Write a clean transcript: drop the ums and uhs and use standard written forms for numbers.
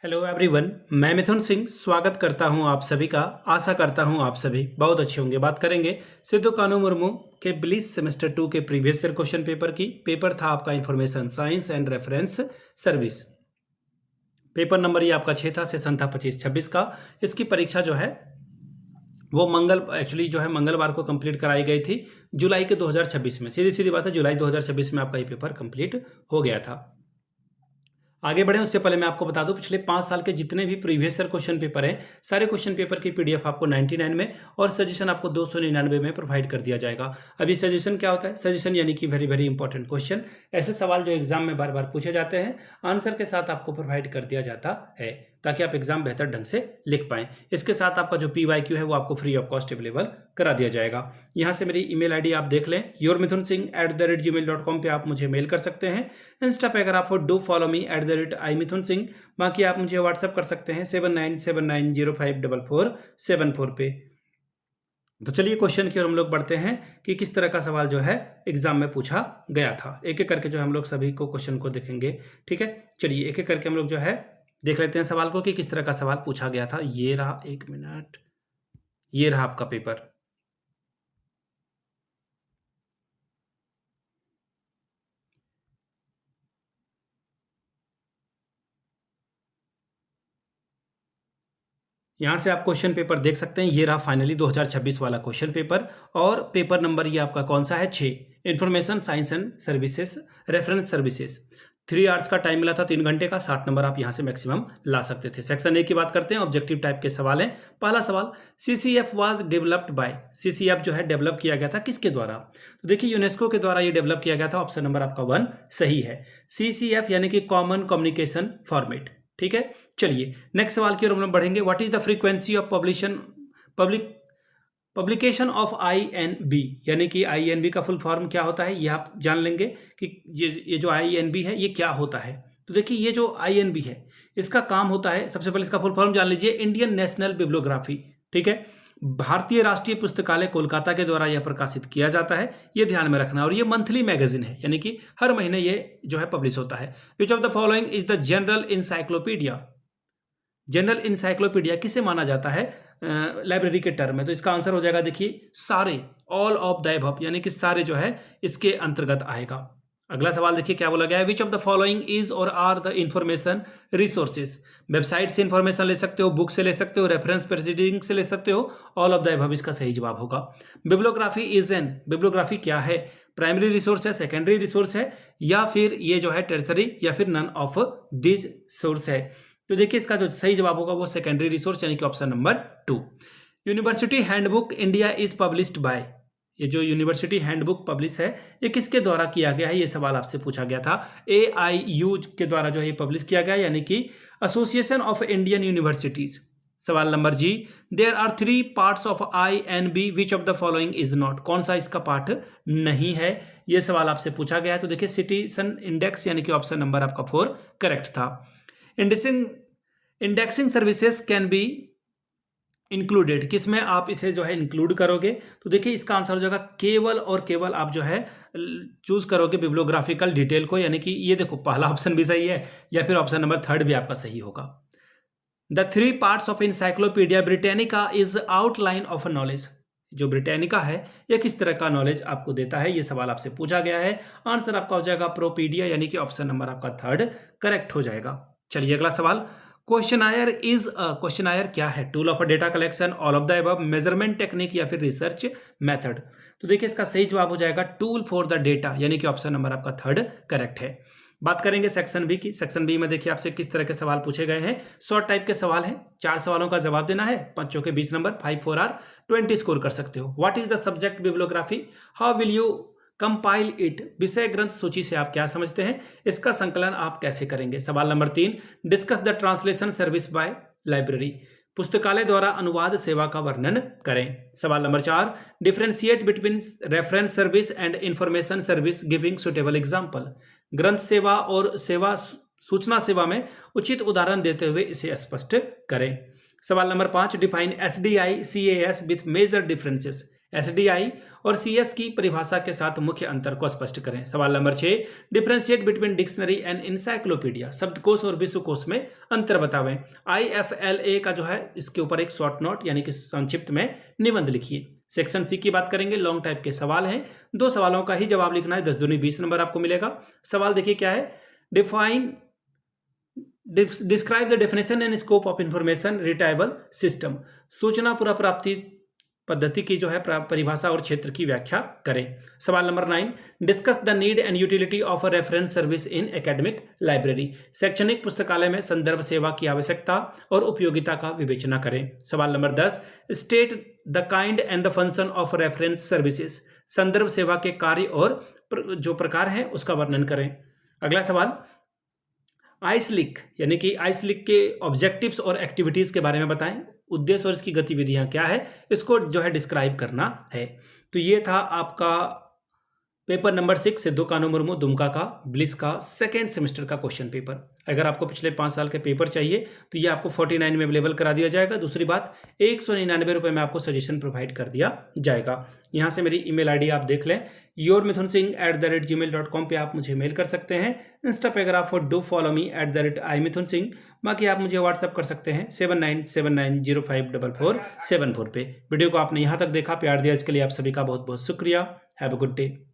Hello everyone, मैं मिथुन सिंह स्वागत करता हूं आप सभी का। आशा करता हूं आप सभी बहुत अच्छे होंगे। बात करेंगे सिद्धू कानू मुर्मू के ब्लिस सेमेस्टर 2 के प्रीवियस ईयर क्वेश्चन पेपर की। पेपर था आपका information science and reference service. Paper number ये आपका 6 था, सेशन था 25-26 का। इसकी परीक्षा जो है वो मंगलवार को कंप्लीट कराई गई थी जुलाई के 2026 में। सीधी सीधी बात है, जुलाई 2026 में आपका ये पेपर कंप्लीट हो गया था। आगे बढ़े उससे पहले मैं आपको बता दूं, पिछले 5 साल के जितने भी प्रीवियस ईयर क्वेश्चन पेपर हैं, सारे क्वेश्चन पेपर की पीडीएफ आपको 99 में और सजेशन आपको 299 में प्रोवाइड कर दिया जाएगा। अभी सजेशन क्या होता है? सजेशन यानी कि वेरी वेरी इंपॉर्टेंट क्वेश्चन, ऐसे सवाल जो एग्जाम में बार बार पूछे जाते हैं, आंसर के साथ आपको प्रोवाइड कर दिया जाता है ताकि आप एग्जाम बेहतर ढंग से लिख पाएं। इसके साथ आपका जो PYQ है वो आपको फ्री ऑफ कॉस्ट अवेलेबल करा दिया जाएगा। यहाँ से मेरी ईमेल आईडी आप देख लें, yourmithunSingh@gmail.com पे आप मुझे मेल कर सकते हैं। इंस्टा पे अगर आप डू फॉलो मी @iMithunSingh। बाकी आप मुझे व्हाट्सअप कर सकते हैं 7979054474 पे। तो चलिए क्वेश्चन की ओर हम लोग बढ़ते हैं कि किस तरह का सवाल जो है एग्जाम में पूछा गया था। एक एक करके जो हम लोग सभी को क्वेश्चन को देखेंगे, ठीक है। चलिए एक एक करके हम लोग जो है देख लेते हैं सवाल को कि किस तरह का सवाल पूछा गया था। ये रहा, एक मिनट, ये रहा आपका पेपर। यहाँ से आप क्वेश्चन पेपर देख सकते हैं। ये रहा फाइनली 2026 वाला क्वेश्चन पेपर। और पेपर नंबर ये आपका कौन सा है? 6, information science and services reference services. 3 hours का टाइम मिला था, 3 घंटे का। 60 नंबर आप यहाँ से मैक्सिमम ला सकते थे। सेक्शन ए की बात करते हैं, ऑब्जेक्टिव टाइप के सवाल हैं। पहला सवाल, CCF was developed by. CCF जो है डेवलप किया गया था किसके द्वारा? तो देखिए यूनेस्को के द्वारा ये डेवलप किया गया था। ऑप्शन नंबर आपका 1 सही है। CCF यानी कि कॉमन कम्युनिकेशन फॉर्मेट, ठीक है। चलिए नेक्स्ट सवाल की ओर हम लोग बढ़ेंगे। What is the frequency of publication of INB, यानी कि INB का फुल फॉर्म क्या होता है ये आप जान लेंगे कि ये जो INB है ये क्या होता है। तो देखिए ये जो INB है इसका काम होता है, सबसे पहले इसका फुल फॉर्म जान लीजिए, इंडियन नेशनल बिब्लियोग्राफी, ठीक है। भारतीय राष्ट्रीय पुस्तकालय कोलकाता के द्वारा यह प्रकाशित किया जाता है, ये ध्यान में रखना। और ये मंथली मैगजीन है, यानी कि हर महीने ये जो है पब्लिश होता है। Which of the following is the general encyclopedia. General encyclopedia किसे माना जाता है लाइब्रेरी के टर्म में? तो इसका आंसर हो जाएगा, देखिए सारे, ऑल ऑफ द अबव, यानी कि सारे जो है इसके अंतर्गत आएगा। अगला सवाल देखिए क्या बोला गया है। Which of the following is और are the information resources. Website से इंफॉर्मेशन ले सकते हो, बुक से ले सकते हो, रेफरेंस प्रोसीडिंग से ले सकते हो, ऑल ऑफ द अबव इसका सही जवाब होगा। बिब्लियोग्राफी इज एन, बिब्लियोग्राफी क्या है? प्राइमरी रिसोर्स है, सेकेंडरी रिसोर्स है, या फिर ये जो है टर्सरी, या फिर नन ऑफ दिस सोर्स है? तो देखिए इसका जो सही जवाब होगा वो सेकेंडरी रिसोर्स, यानी कि option number 2। University handbook India is published by. ये जो यूनिवर्सिटी हैंडबुक पब्लिश है ये किसके द्वारा किया गया है? ये सवाल आपसे पूछा गया था। AIU के द्वारा जो है ये पब्लिश किया गया है, यानी कि एसोसिएशन ऑफ इंडियन यूनिवर्सिटीज। सवाल नंबर G, there are 3 parts of INB, which of the following is not. कौन सा इसका पार्ट नहीं है? ये सवाल आपसे पूछा गया है। तो देखिए सिटीजन इंडेक्स, यानी कि ऑप्शन नंबर आपका 4 करेक्ट था। Indexing services can be included, किसमें आप इसे जो है इंक्लूड करोगे? तो देखिए इसका आंसर हो जाएगा केवल और केवल आप जो है चूज करोगे बिब्लियोग्राफिकल डिटेल को, यानी कि ये देखो पहला ऑप्शन भी सही है, या फिर ऑप्शन नंबर 3 भी आपका सही होगा। The 3 parts of encyclopedia Britannica is outline of knowledge. जो ब्रिटानिका है यह किस तरह का नॉलेज आपको देता है? ये सवाल आपसे पूछा गया है। आंसर आपका हो जाएगा प्रोपीडिया, यानी कि ऑप्शन नंबर आपका 3 करेक्ट हो जाएगा। चलिए अगला सवाल, क्वेश्चनायर इज क्वेश्चनायर क्या है? Tool of data collection, all of the above, measurement technique, या फिर रिसर्च मेथड? तो देखिए इसका सही जवाब हो जाएगा टूल फॉर द डेटा, यानी कि ऑप्शन नंबर आपका 3 करेक्ट है। बात करेंगे सेक्शन बी की। सेक्शन बी में देखिए आपसे किस तरह के सवाल पूछे गए हैं। शॉर्ट टाइप के सवाल हैं, 4 सवालों का जवाब देना है, 5 के 20 नंबर, 5 4 आर 20 स्कोर कर सकते हो। What is the subject bibliography, how will you compile it. विषय ग्रंथ सूची से आप क्या समझते हैं? इसका संकलन आप कैसे करेंगे? सवाल number 3, discuss the translation service by library. पुस्तकालय द्वारा अनुवाद सेवा का वर्णन करें। सवाल number 4, differentiate between reference service and information service giving suitable example. ग्रंथ सेवा और सूचना सेवा में उचित उदाहरण देते हुए इसे स्पष्ट करें। सवाल नंबर 5, define SDI CAS with major differences. SDI और सीएस की परिभाषा के साथ मुख्य अंतर को स्पष्ट करें। सवाल number 6, differentiate between dictionary and encyclopedia, शब्दकोश और विश्वकोश में अंतर बतावें। IFLA का जो है इसके ऊपर एक शॉर्ट नोट यानी कि संक्षिप्त में निबंध लिखिए। सेक्शन सी की बात करेंगे, लॉन्ग टाइप के सवाल हैं, 2 सवालों का ही जवाब लिखना है, 10 दूनी 20 नंबर आपको मिलेगा। सवाल देखिए क्या है, describe the definition and scope of information retrieval system, सूचना पुनर्प्राप्ति पद्धति की जो है परिभाषा और क्षेत्र की व्याख्या करें। सवाल number 9, discuss the need and utility of a reference service in academic library, शैक्षणिक पुस्तकालय में संदर्भ सेवा की आवश्यकता और उपयोगिता का विवेचना करें। सवाल number 10, state the kind and the function of reference services, संदर्भ सेवा के कार्य और जो प्रकार हैं उसका वर्णन करें। अगला सवाल, आइसलिक यानी कि आइसलिक के ऑब्जेक्टिव्स और एक्टिविटीज के बारे में बताएं, उद्देश्य और इसकी गतिविधियां क्या है, इसको जो है डिस्क्राइब करना है। तो ये था आपका पेपर नंबर 6 सिद्धू कान्हू मुर्मू दुमका का ब्लिस का सेकेंड सेमेस्टर का क्वेश्चन पेपर। अगर आपको पिछले 5 साल के पेपर चाहिए तो ये आपको 49 में अवेलेबल करा दिया जाएगा। दूसरी बात, 199 रुपये में आपको सजेशन प्रोवाइड कर दिया जाएगा। यहाँ से मेरी ईमेल आईडी आप देख लें, yourmithunsingh@gmail.com पे आप मुझे मेल कर सकते हैं। इंस्टा पे अगर आप डू फॉलो मी @imithunsingh, बाकी आप मुझे व्हाट्सअप कर सकते हैं 7979054474 पे। वीडियो को आपने यहाँ तक देखा, प्यार दिया, इसके लिए आप सभी का बहुत बहुत शुक्रिया। Have a good day.